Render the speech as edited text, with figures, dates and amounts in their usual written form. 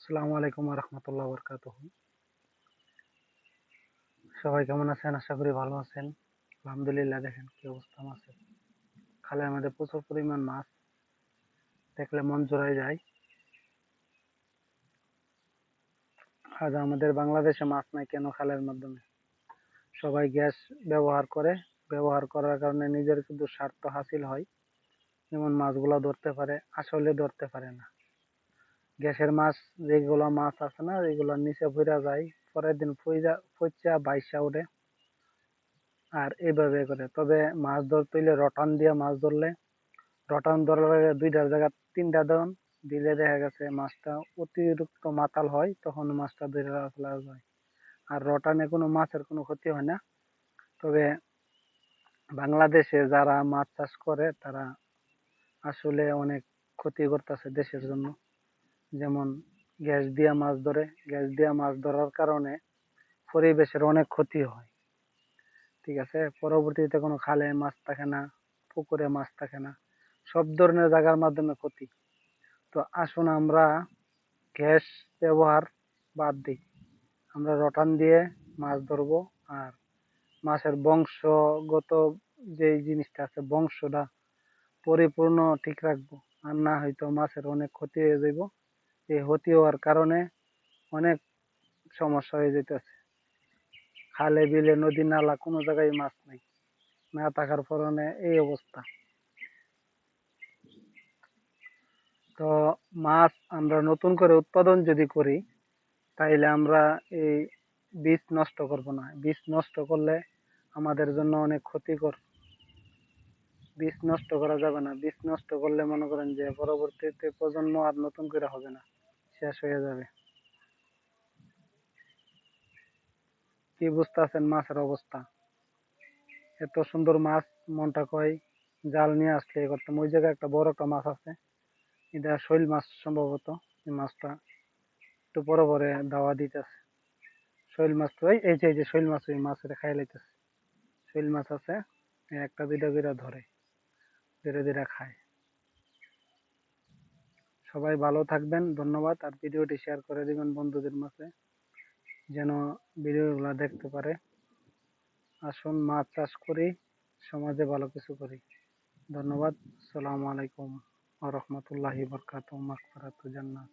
আসসালামু আলাইকুম রহমতুল্লাহ বরকাতুহ। সবাই কেমন আছেন? আশা করি ভালো আছেন। আলহামদুলিল্লাহ। দেখেন কি অবস্থা মাছের। খালের মধ্যে প্রচুর পরিমাণ মাছ, দেখলে মন জুড়ায় যায়। আজ আমাদের বাংলাদেশে মাছ নাই কেন? খালের মাধ্যমে সবাই গ্যাস ব্যবহার করে। ব্যবহার করার কারণে নিজের কিন্তু স্বার্থ হাসিল হয়। যেমন মাছগুলা ধরতে পারে, আসলে ধরতে পারে না। গ্যাসের মাছ, যেগুলা মাছ আছে না, এগুলা নিচে পইড়া যায়, পরের দিন পইচা বাইসা ওঠে। আর এইভাবে করে। তবে মাছ ধরতে হইলে রটান দিয়ে মাছ ধরলে, রটান ধরার আগে দুইটার জায়গা তিনটা ধরন দিলে দেখা গেছে মাছটা অতিরিক্ত মাতাল হয়, তখন মাছটা ধরে ফেলা যায়। আর রটানে কোনো মাছের কোনো ক্ষতি হয় না। তবে বাংলাদেশে যারা মাছ চাষ করে তারা আসলে অনেক ক্ষতি করতেছে দেশের জন্য। যেমন গ্যাস দিয়া মাছ ধরে, গ্যাস দিয়া মাছ ধরার কারণে পরিবেশের অনেক ক্ষতি হয়। ঠিক আছে, পরবর্তীতে কোনো খালে মাছ থাকে না, পুকুরে মাছ থাকে না, সব ধরনের জায়গার মাধ্যমে ক্ষতি। তো আসুন আমরা গ্যাস ব্যবহার বাদ দিই, আমরা রটান দিয়ে মাছ ধরবো। আর মাছের বংশগত যে জিনিসটা আছে, বংশটা পরিপূর্ণ ঠিক রাখবো। আর না হয়তো মাছের অনেক ক্ষতি হয়ে যাইব। এই ক্ষতি হওয়ার কারণে অনেক সমস্যা হয়ে যেতেছে। খালে বিলে নদী নালা কোনো জায়গায় মাছ নাই, না থাকার কারণে এই অবস্থা। তো মাছ আমরা নতুন করে উৎপাদন যদি করি, তাইলে আমরা এই বীজ নষ্ট করব না। বীজ নষ্ট করলে আমাদের জন্য অনেক ক্ষতিকর। বীজ নষ্ট করা যাবে না। বীজ নষ্ট করলে মনে করেন যে পরবর্তীতে প্রজন্ম আর নতুন করে হবে না, শেষ হয়ে যাবে। কি বুঝতেছেন মাছের অবস্থা? এত সুন্দর মাছ, মনটা কয় জাল নিয়ে আসলে এ করতাম। ওই জায়গায় একটা বড় একটা মাছ আছে, এটা শৈল মাছ সম্ভবত। এই মাছটা একটু পরে পরে দাওয়া দিতেছে। শৈল মাছ তো এই যে শৈল মাছ, ওই মাছ এটা খাই লাইতেছে। শৈল মাছ আছে, একটা দুইটা করে ধরে, ধীরে ধীরে খায়। সবাই ভালো থাকবেন, ধন্যবাদ। আর ভিডিওটি শেয়ার করে দিবেন বন্ধুদের মাঝে, যেন ভিডিওগুলো দেখতে পারে। আসুন মাছ চাষ করি, সমাজে ভালো কিছু করি। ধন্যবাদ। আসসালামু আলাইকুম ওয়া রাহমাতুল্লাহি ওয়া বারাকাতুহু। মাগফিরাতু জান্নাত।